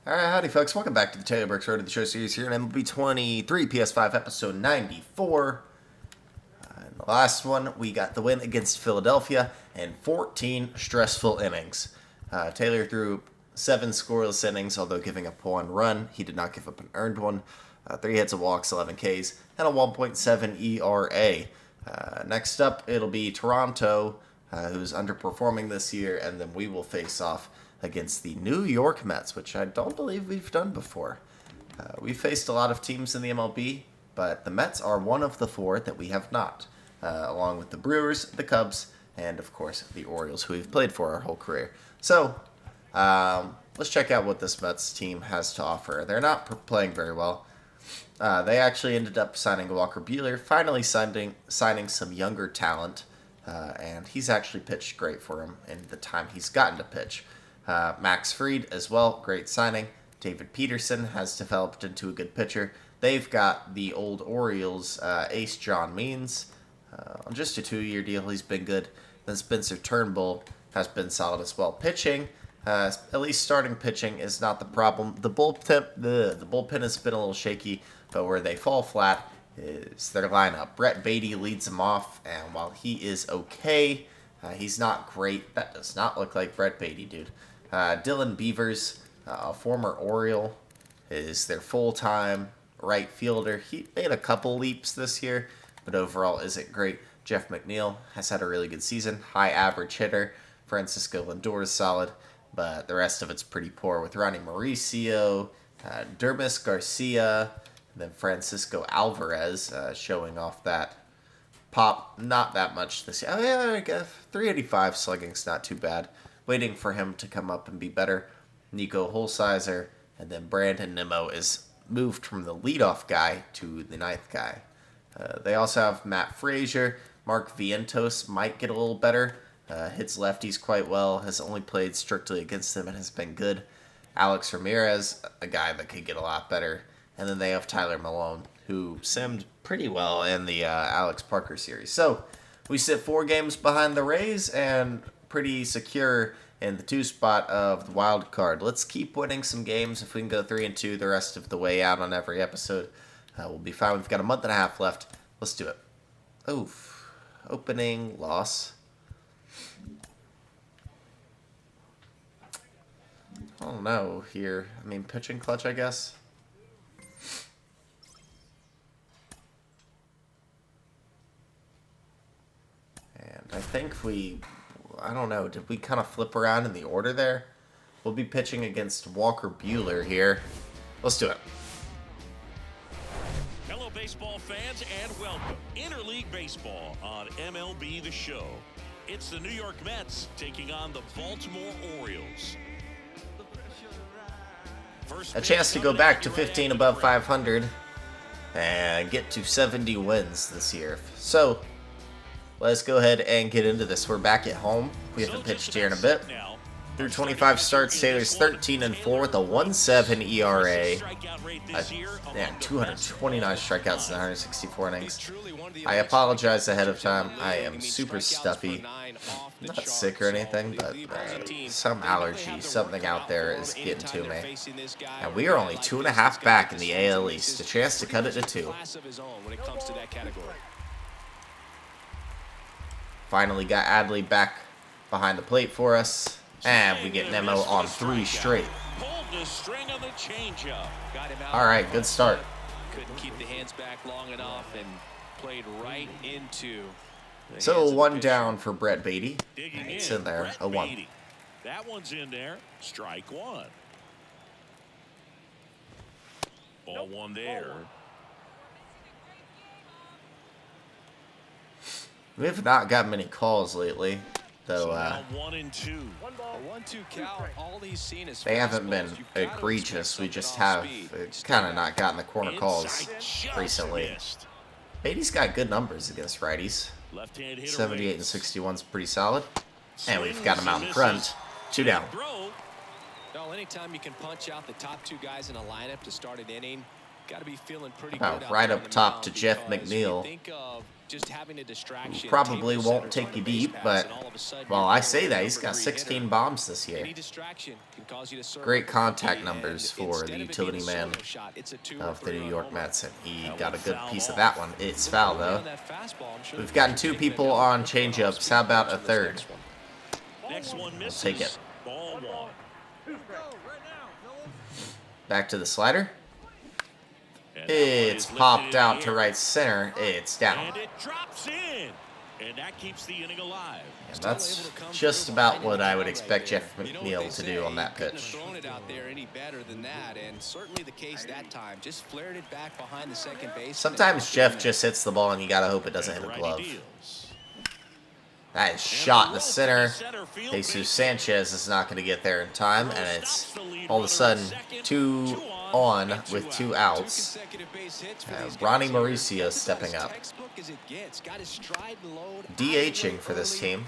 Alright, howdy folks, welcome back to the Taylor Brooks Road to the Show series here in MLB 23, PS5 episode 94. In the last one, we got the win against Philadelphia and 14 stressful innings. Taylor threw 7 scoreless innings, although giving up 1 run. He did not give up an earned one. 3 hits of walks, 11 Ks, and a 1.7 ERA. Next up, it'll be Toronto, who's underperforming this year, and then we will face off against the New York Mets, which I don't believe we've done before. We've faced a lot of teams in the MLB, but the Mets are one of the 4 that we have not, along with the Brewers, the Cubs, and of course the Orioles, who we've played for our whole career. So let's check out what this Mets team has to offer. They're not playing very well. They actually ended up signing Walker Buehler, finally signing some younger talent, and he's actually pitched great for him in the time he's gotten to pitch. Max Fried as well, great signing. David Peterson has developed into a good pitcher. They've got the old Orioles ace John Means on just a 2-year deal. He's been good. Then Spencer Turnbull has been solid as well. Pitching, at least starting pitching, is not the problem. The bullpen has been a little shaky, but where they fall flat is their lineup. Brett Beatty leads them off, and while he is okay, he's not great. That does not look like Brett Beatty, dude. Dylan Beavers, a former Oriole, is their full-time right fielder. He made a couple leaps this year, but overall isn't great. Jeff McNeil has had a really good season. High average hitter. Francisco Lindor is solid, but the rest of it's pretty poor with Ronnie Mauricio, Dermis Garcia, and then Francisco Alvarez showing off that pop. Not that much this year. Oh, yeah, I guess 385 slugging's not too bad. Waiting for him to come up and be better. Nico Holsizer, and then Brandon Nimmo is moved from the leadoff guy to the 9th guy. They also have Matt Frazier. Mark Vientos might get a little better. Hits lefties quite well. Has only played strictly against them and has been good. Alex Ramirez, a guy that could get a lot better. And then they have Tyler Malone, who simmed pretty well in the Alex Parker series. So we sit 4 games behind the Rays and pretty secure in the 2 spot of the wild card. Let's keep winning some games. If we can go 3-2 the rest of the way out on every episode, we'll be fine. We've got a month and a half left. Let's do it. Oof. Opening loss. I don't know here. I mean, pitching clutch, I guess. And I think I don't know, did we kind of flip around in the order there? We'll be pitching against Walker Buehler here. Let's do it. Hello, baseball fans, and welcome. Interleague Baseball on MLB The Show. It's the New York Mets taking on the Baltimore Orioles. A chance to go back to 15 above 500 and get to 70 wins this year. So let's go ahead and get into this. We're back at home. We haven't pitched here in a bit. Through 25 starts, Taylor's 13-4 with a 1.7 ERA. 229 strikeouts in 164 innings. I apologize ahead of time. I am super stuffy. Not sick or anything, but some allergy, something out there is getting to me. And we are only 2.5 back in the AL East. A chance to cut it to 2. Finally got Adley back behind the plate for us. And we get Nemo on 3 straight. All right, good start. Couldn't keep the hands back long enough and played right into. So 1 down for Brett Beatty. It's in there, a 1. That one's in there. Strike 1. Ball 1 there. We have not got many calls lately, though. They haven't been egregious. We just have kind of not gotten the corner calls recently. Beatty's got good numbers against righties. 78 and 61 is pretty solid. And we've got him out in front. 2 down. Well, anytime you can punch out the top 2 guys in a lineup to start an inning, Got to be feeling pretty Oh, good out right there up on the top mound to Jeff because when you McNeil. think of just having a distraction, Probably table won't setters on take the you base deep, paths, but and all of a sudden well, you're I dealing say with that a he's number got 3 16 hitter. bombs this year. Any distraction can cause you to serve Great up a contact cookie, numbers and for the instead of it being utility a man solo shot, it's a 2 or of the 3 New run York homer. Mets, and he That got a one good fouled piece of off. that one. It's foul, Early though. on that fastball, I'm sure We've the gotten pitcher's 2 taking it people down on with runners changeups. being How about approached a in this third? next one. Next one misses. Take it. Ball 1. Back to the slider. And that one It's is lifted popped in the out to air. right center. It's down. And it drops in. And that keeps the inning alive. And that's just about what I would expect Jeff McNeil to do on that Couldn't have pitch. thrown it out there any better than that, and certainly the case that time. Just flared it back behind the second base. Sometimes Jeff just hits the ball, and you gotta hope it doesn't hit a Righty glove. deals. That is shot in the center. Jesus Sanchez is not going to get there in time, and it's all of a sudden 2 on with 2 outs. Ronnie Mauricio stepping up. DHing for this team,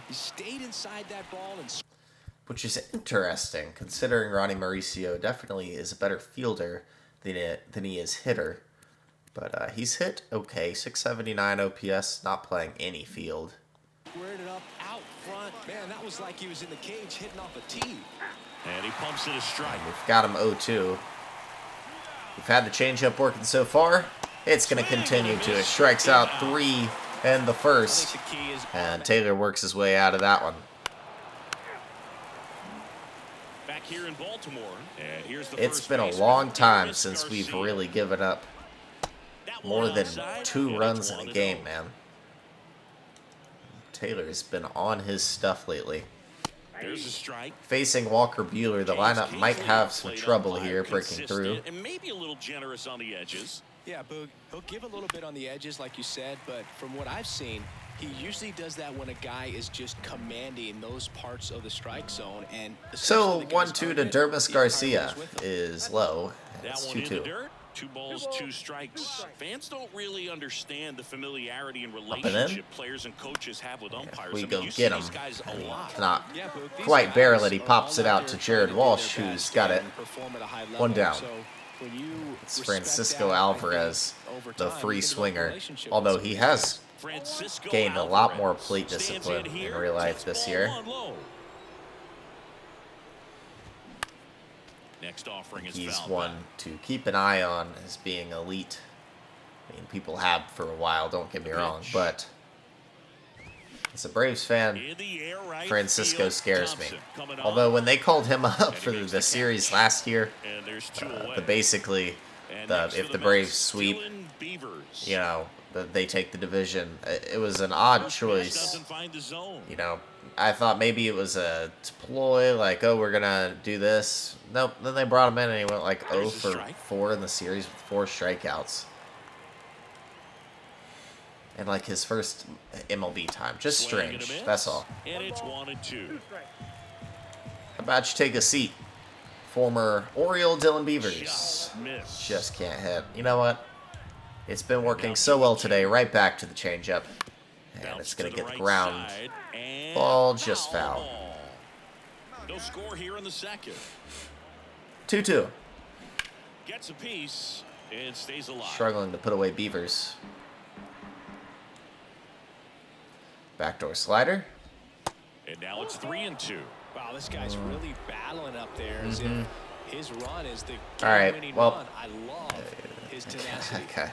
which is interesting considering Ronnie Mauricio definitely is a better fielder than he is hitter. But he's hit okay, 679 OPS, not playing any field. Squared it up out front. Man, that was like he was in the cage hitting off a tee. And he pumps it a strike. We've got him 0-2. We've had the changeup working so far. It's going to continue to. It strikes out 3 in the first. And Taylor works his way out of that one. Back here in Baltimore. And here's the It's first been a baseman, long time Aris since we've Garcia. really given up That one more than outside, 2 and runs it's in a 1-0. game, man. Taylor's been on his stuff lately. There's a strike. Facing Walker Buehler, the lineup might have some trouble here breaking through. And maybe a little generous on the edges. Yeah, Boog, he'll give a little bit on the edges, like you said, but from what I've seen, he usually does that when a guy is just commanding those parts of the strike zone. And So especially the guys 1-2 to earned it, Dermis he Garcia parlays with them. is low. That It's one in the 2-2. dirt. 2 balls, 2 strikes. Fans don't really understand the familiarity and in. relationship players and coaches have with umpires. We I mean, go you get see these him. guys a lot. Not Yeah, Boog, these quite guys barely. He are pops all it out out to there Jared trying to do Walsh, their who's best got it and perform at a high 1 level. down. So when you It's respect Francisco that, I think Alvarez, over the time, free you can develop a swinger. relationship with Although some of he these has guys. Francisco gained a lot Alvarez more plate stands discipline in here, real life takes this ball year. 1 low. Next offering is He's foul one back. to keep an eye on as being elite. I mean, people have for a while, don't get me wrong, but as a Braves fan, In the air, right Francisco field, scares me. Thompson coming on. Although when they called him up And for he makes the the series catch. last year, And there's 2 away. basically, And the next if for the Mets, Braves sweep, Dylan Beavers. you know, they take the division. It was an odd First pitch choice. doesn't find the zone. You know, I thought maybe it was a ploy, like, oh, we're gonna do this. Nope. Then they brought him in, and he went like 0 There's a for strike. 4 in the series with 4 strikeouts. And like his first MLB time, just Swing and a strange. miss. That's all. And it's 1-2. How about you take a seat, former Oriole Dylan Beavers? Just miss. Just can't hit. You know what? It's been working so well today. Right back to the changeup, and Bounce it's gonna to get the the right ground side, and ball, just foul. ball. No score here in the second. 2-2. Gets a piece and stays alive. Struggling to put away Beavers. Backdoor slider. And now it's 3-2. Wow, this guy's really battling up there as if his run is the All right, game-winning well, run. I love his tenacity. Okay.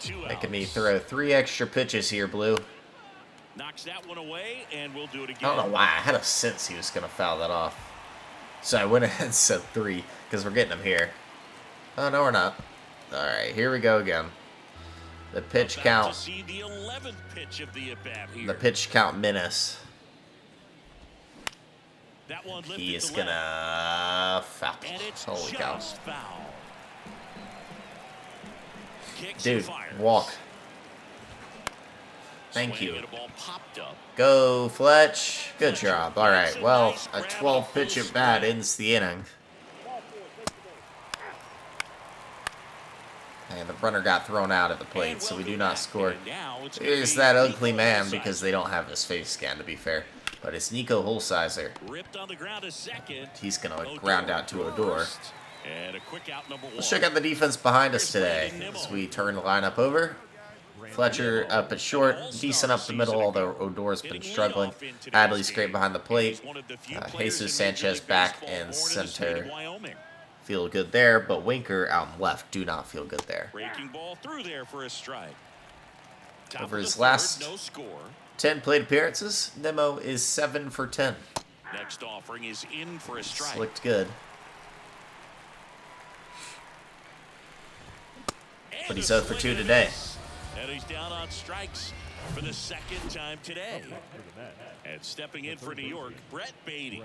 2 Making outs. me throw 3 extra pitches here, Blue. Knocks that one away, and we'll do it I again. don't know why. I had a sense he was going to foul that off. So I went ahead and said 3, because we're getting him here. Oh, no, we're not. All right, here we go again. The pitch About count. to see the 11th pitch of the at-bat here. The pitch count menace. That one lifted He is to going left. to foul. And it's Holy cow. just foul. Kicks Dude, and fires. walk. Thank Swing you. and a ball popped up. Go, Fletch. Good job. All right, well, a 12-pitch at bat ends the inning. And the runner got thrown out at the plate, so we do not score. And now it's Here's gonna that be ugly Nico man inside. because they don't have his face scan, to be fair. But it's Nico Holsizer. Ripped on the ground a second. He's going to ground out to Odor. And a quick out number 1. Let's check out the defense behind us today as we turn the lineup over. Fletcher up at short, decent up the middle, although Odor's been struggling. Hadley's great behind the plate. Jesus Sanchez back and center. Feel good there, but Winker out and left do not feel good there. Breaking ball through there for a strike. Over his last no score. 10 plate appearances, Nemo is 7 for 10. Next offering is in for a strike. It's looked good. But he's 0 for 2 today. And he's down on strikes for the second time today. And stepping in for New York, Brett Beatty.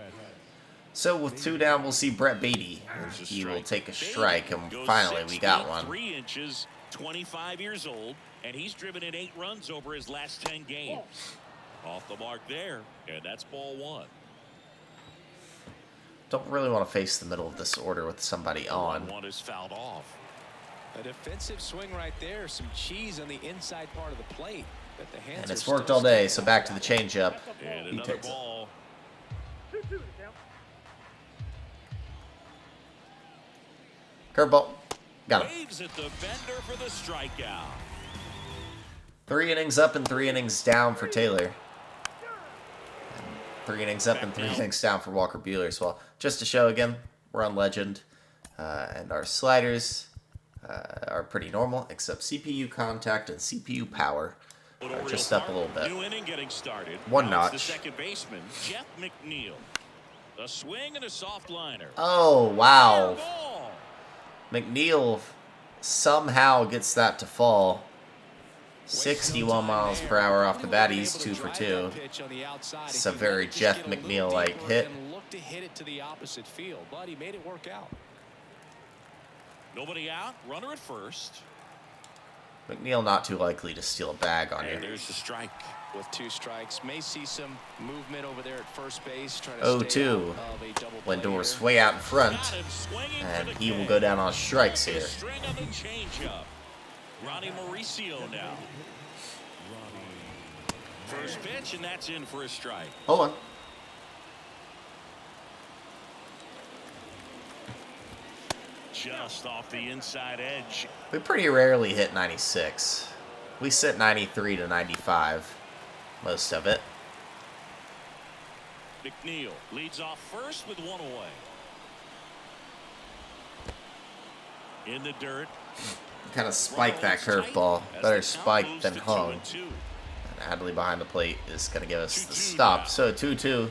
So with 2 down, we'll see Brett Beatty. He will take a strike, and finally we got one. 3 inches, 25 years old, and he's driven in 8 runs over his last 10 games. Off the mark there, and that's ball 1. Don't really want to face the middle of this order with somebody on. 1 is fouled off. A defensive swing right there. Some cheese on the inside part of the plate. But the hands And it's are worked still all day, stable. so back to the changeup. And He another takes it. ball. Curveball. Got him. Waves at the bender for the strikeout. 3 innings up and 3 innings down for Taylor. 3 innings up and 3 innings down for Walker Buehler as well. Just to show again, we're on Legend. And our sliders are pretty normal, except CPU contact and CPU power are just up a little bit. New inning getting started. One Now it's notch. The second baseman, Jeff McNeil. A swing and a soft liner. Oh, wow. Ball. McNeil somehow gets that to fall. 61 miles per hour off the bat. He's 2 for 2. It's a very Jeff McNeil-like hit. Look to hit it to the opposite field, but he made it work out. Nobody out. Runner at first. McNeil not too likely to steal a bag on And you. there's the strike. With 2 strikes, may see some movement over there at first base. Trying to 0-2. stay out of a double play Lindor's here. way out in front, Got him swinging and for the he will K. go down on strikes here. String on the changeup. Ronnie Mauricio now. First pitch, and that's in for a strike. Hold on. Just off the inside edge. We pretty rarely hit 96. We sit 93 to 95, most of it. McNeil leads off first with 1 away. In the dirt. Kind of spike that curveball. Better spike than hung. And Adley behind the plate is going to give us the stop. So 2-2.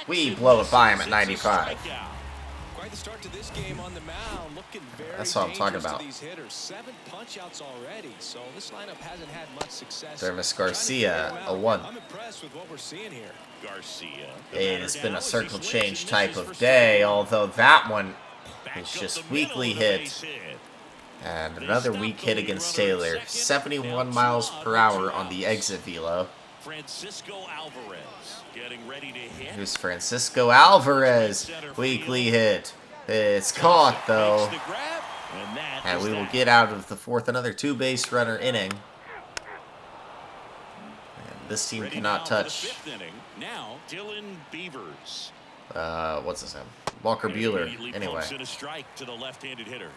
We blow it by him at 95. Quite the start to this game on the mound. Looking very That's what I'm talking dangerous to about. these hitters. 7 punch-outs already, so this lineup hasn't had much success. Dermis Trying to Garcia, figure a him 1. out. I'm impressed with what we're seeing here. Garcia. It's been a circle change type of day, although that one is just weakly hit. And another weak hit against Taylor. 71 miles per hour on the exit velo. Francisco Alvarez getting ready to hit. Here's Francisco Alvarez. Weakly hit. It's caught, though. And we will get out of the 4th, another 2-base runner inning. And this team cannot touch. Now Dylan Beavers. What's his name? Walker Buehler. Anyway. In a strike to the left-handed hitter.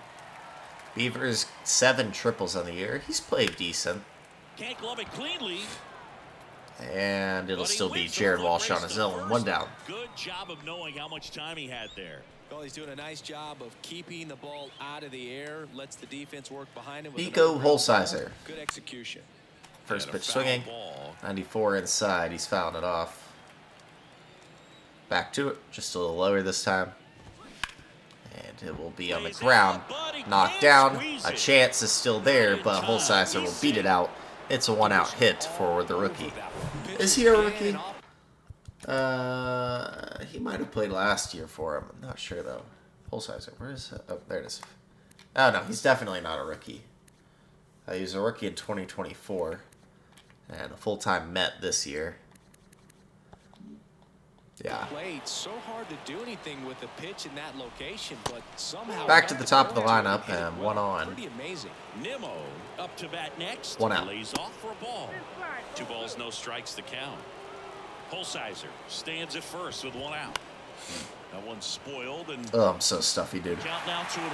Beavers 7 triples on the year. He's played decent. Can't glove it cleanly. And it'll But he still be wins the Jared foot Walsh on race his to own. first. 1 down. Good job of knowing how much time he had there. Well, he's doing a nice job of keeping the ball out of the air. Lets the defense work behind him. With Nico another real Holsizer. ball. Good execution. First And a pitch foul swinging. ball. 94 inside. He's fouling it off. Back to it. Just a little lower this time. And it will be on the ground. Knocked down. A chance is still there, but Holsizer will beat it out. It's a 1-out hit for the rookie. Is he a rookie? He might have played last year for him. I'm not sure, though. Holsizer, where is it? Oh, there it is. Oh, no, he's definitely not a rookie. He was a rookie in 2024. And a full-time Met this year. Yeah. Played so hard to do anything with the pitch in that location, but somehow Back to the top of the lineup, and 1 on. Pretty amazing. Nimmo up to bat next. 1 out. Lays off for a ball. 2 balls, no strikes to count. Holsizer stands at first with one out. That one's spoiled and Oh, I'm so stuffy, dude. count now 2-1.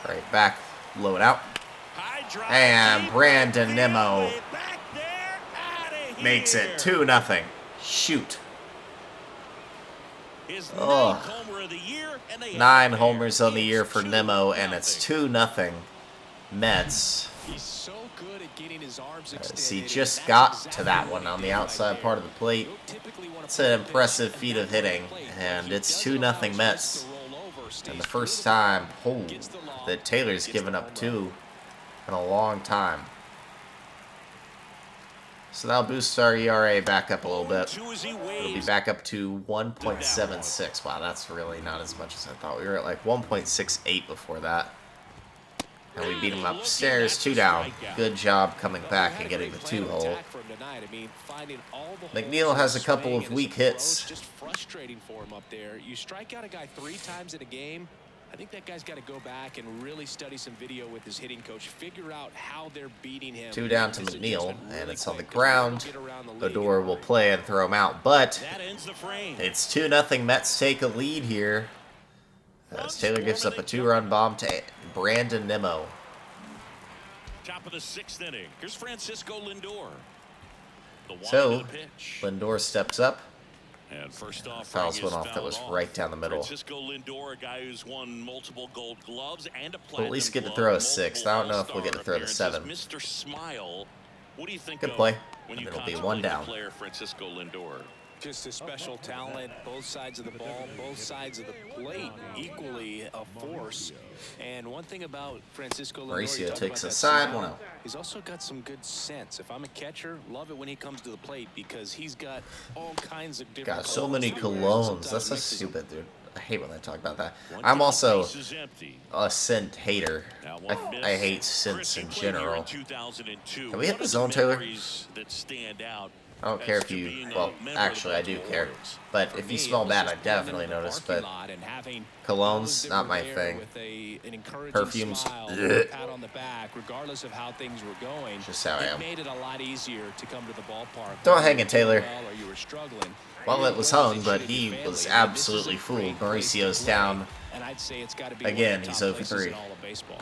Right back, low it out. High drive And deep Brandon right Nimmo field, back there, outta makes here. it 2-0. Shoot. His Ugh. 9th homer of the year, and they 9 have it homers there. on the year for It's Nimmo, and it's 2-0. 2-0 Mets. He's so good at getting his arms As extended. he just That's got exactly to that what one he on the did right outside there. part of the plate. You typically want to It's put an the pitch impressive at feat that of part hitting, the plate, and but it's he 2-0 doesn't allow Mets. his wrists to roll over, stays And the true first to time, gets the lob, that Taylor's gets given the up home 2 run. in a long time. So that'll boost our ERA back up a little bit. 0-2 as he It'll be waves. back up to 1.76. Wow, that's really not as much as I thought. We were at like 1.68 before that. And we beat him upstairs, 2 down. Good job coming back and getting the 2-hole. McNeil has a couple of weak hits. Just frustrating for him up there. You strike out a guy 3 times in a game. I think that guy's got to go back and really study some video with his hitting coach. Figure out how they're beating him. 2 down to His McNeil, adjustment and really it's on the quick, 'cause we don't ground. get around the league. Odor will play and throw him out, but That ends the frame. it's 2-0. Mets take a lead here. As Taylor gives up a 2-run bomb to Brandon Nimmo. Top of the 6th inning. Here's Francisco Lindor. The one So, to the pitch. Lindor steps up. And first off, Fouls went off that was right down the middle. Francisco Lindor, a guy who's won multiple Gold Gloves and a We'll Platinum at least get to Glove, throw a multiple 6th. I don't know if we'll get to throw the All-Star 7. appearances. Mr. Smile. What do you think Good of play. when And you it'll be contemplate 1 the down. player Francisco Lindor? Just a special talent, both sides of the ball, both sides of the plate, equally a force. And one thing about Francisco Lindor, Mauricio you talk takes about a that side, smile, 1-0. he's also got some good sense. If I'm a catcher, love it when he comes to the plate because he's got all kinds of different Got so many colors. colognes. Sometimes That's so mixes them. stupid, dude. I hate when they talk about that. One I'm down, also base is empty. a scent hater. Now one miss. I hate Chris, scents you in played here general. in 2002. Can we hit What the are zone, the Taylor? memories that stand out I don't care as if to you, being a well, member of the actually I do Baltimore care. Orioles? But For if me, you it smell was bad, just I pulling definitely into the notice. parking But lot and having colognes, those not that my were there thing. with an encouraging Perfumes, smile, ugh. a pat on the back, regardless of how things were going. Just how I it am. made it a lot easier to come to the ballpark. Don't whether hang you it, were Taylor. doing well or you were struggling. Well, it was hung, but he was absolutely fooled. Mauricio's down. And I'd say it's got to be Again, one of the he's top 0 for places 3. in all of baseball.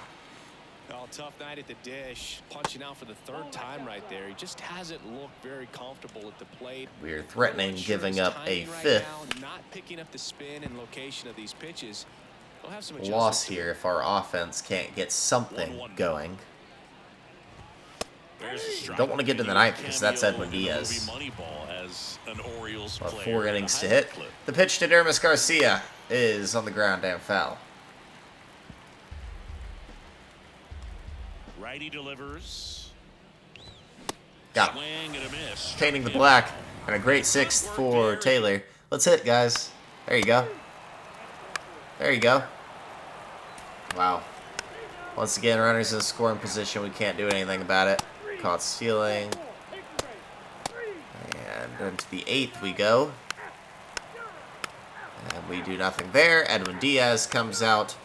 Well, tough night at the dish, punching out for the 3rd time right there. He just hasn't looked very comfortable at the plate. We're threatening Not sure giving his up a timing right 5th now, not picking up the spin and location of these pitches. He'll have some loss adjustments to here if our offense can't get something 1-1 going. There's a strike. Don't want to get to the 9th because that's Cameo Edwin in the Diaz. movie Moneyball as an Orioles About player. 4 innings to Highlight hit. clip. The pitch to Dermis Garcia is on the ground and foul. Righty delivers. Got him. Swing and a miss. Painting the black, and a great 6th for Taylor. Let's hit, guys. There you go. There you go. Wow. Once again, runners in scoring position. We can't do anything about it. Caught stealing. And into the 8th we go. And we do nothing there. Edwin Diaz comes out.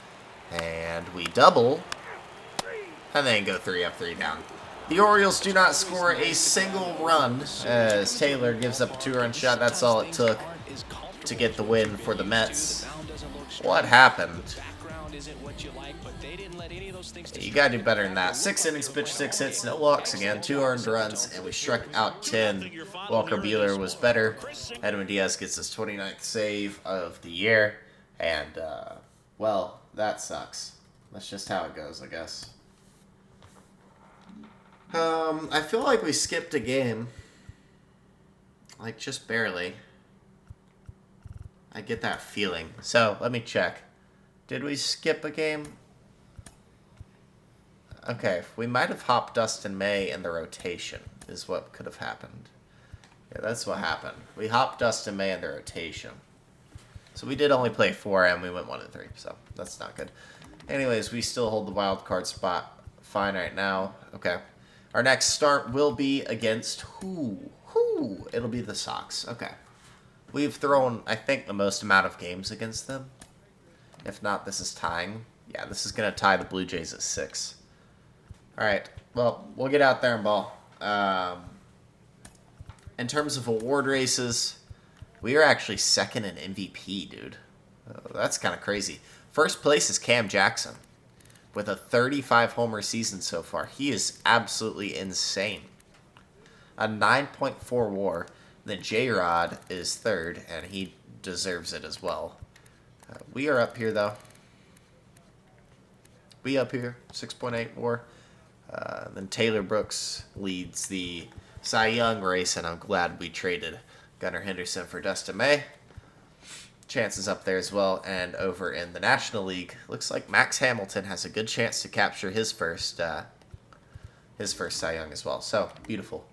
And we double. And then go 3 up, 3 down. The Orioles do not score a single run as Taylor gives up a 2-run shot. That's all it took to get the win for the Mets. What happened? You gotta do better than that. 6 innings pitched, 6 hits, no walks again, 2 earned runs, and we struck out 10. Walker Buehler was better. Edwin Diaz gets his 29th save of the year. And, well, that sucks. That's just how it goes, I guess. I feel like we skipped a game. Like, just barely. I get that feeling. So, let me check. Did we skip a game? Okay, we might have hopped Dustin May in the rotation, is what could have happened. Yeah, that's what happened. We hopped Dustin May in the rotation. So we did only play 4, and we went 1-3, so that's not good. Anyways, we still hold the wild card spot fine right now. Okay. Our next start will be against who? It'll be the Sox. Okay. We've thrown, I think, the most amount of games against them. If not, this is tying. Yeah, this is going to tie the Blue Jays at 6. All right. Well, we'll get out there and ball. in terms of award races, we are actually second in MVP, dude. That's kind of crazy. First place is Cam Jackson with a 35 homer season so far. He is absolutely insane. A 9.4 WAR. Then J-Rod is third, and he deserves it as well. We are up here, though. We up here, 6.8 WAR. Then Taylor Brooks leads the Cy Young race, and I'm glad we traded Gunnar Henderson for Dustin May. Chances up there as well. And over in the National League, looks like Max Hamilton has a good chance to capture his first Cy Young as well. So, beautiful.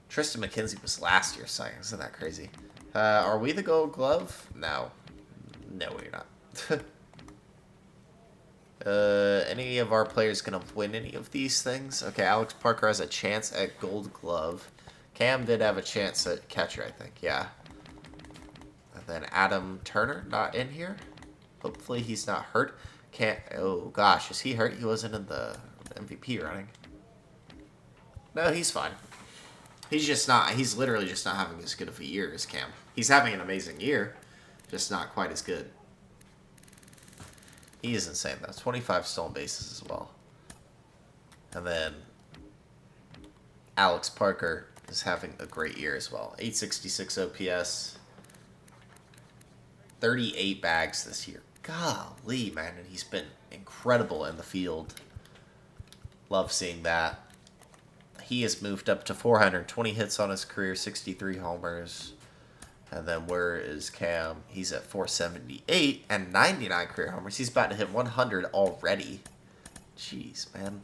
Tristan McKenzie was last year's Cy Young. Isn't that crazy? Are we the Gold Glove? No. No, we're not. Any of our players going to win any of these things? Okay, Alex Parker has a chance at Gold Glove. Cam did have a chance at catcher, I think. Yeah. And then Adam Turner, not in here. Hopefully he's not hurt. Oh, gosh. Is he hurt? He wasn't in the MVP running. No, he's fine. He's literally just not having as good of a year as Cam. He's having an amazing year, just not quite as good. He is insane, though. 25 stolen bases as well. And then Alex Parker is having a great year as well. 866 OPS. 38 bags this year. Golly, man. And he's been incredible in the field. Love seeing that. He has moved up to 420 hits on his career, 63 homers. And then where is Cam? He's at 478 and 99 career homers. He's about to hit 100 already. Jeez, man.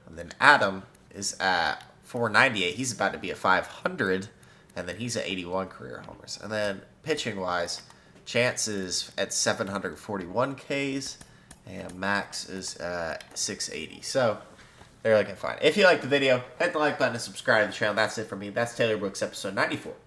And then Adam is at 498. He's about to be at 500. And then he's at 81 career homers. And then pitching-wise, Chance is at 741 Ks. And Max is at 680. So they're looking fine. If you liked the video, hit the like button and subscribe to the channel. That's it for me. That's Taylor Brooks, episode 94.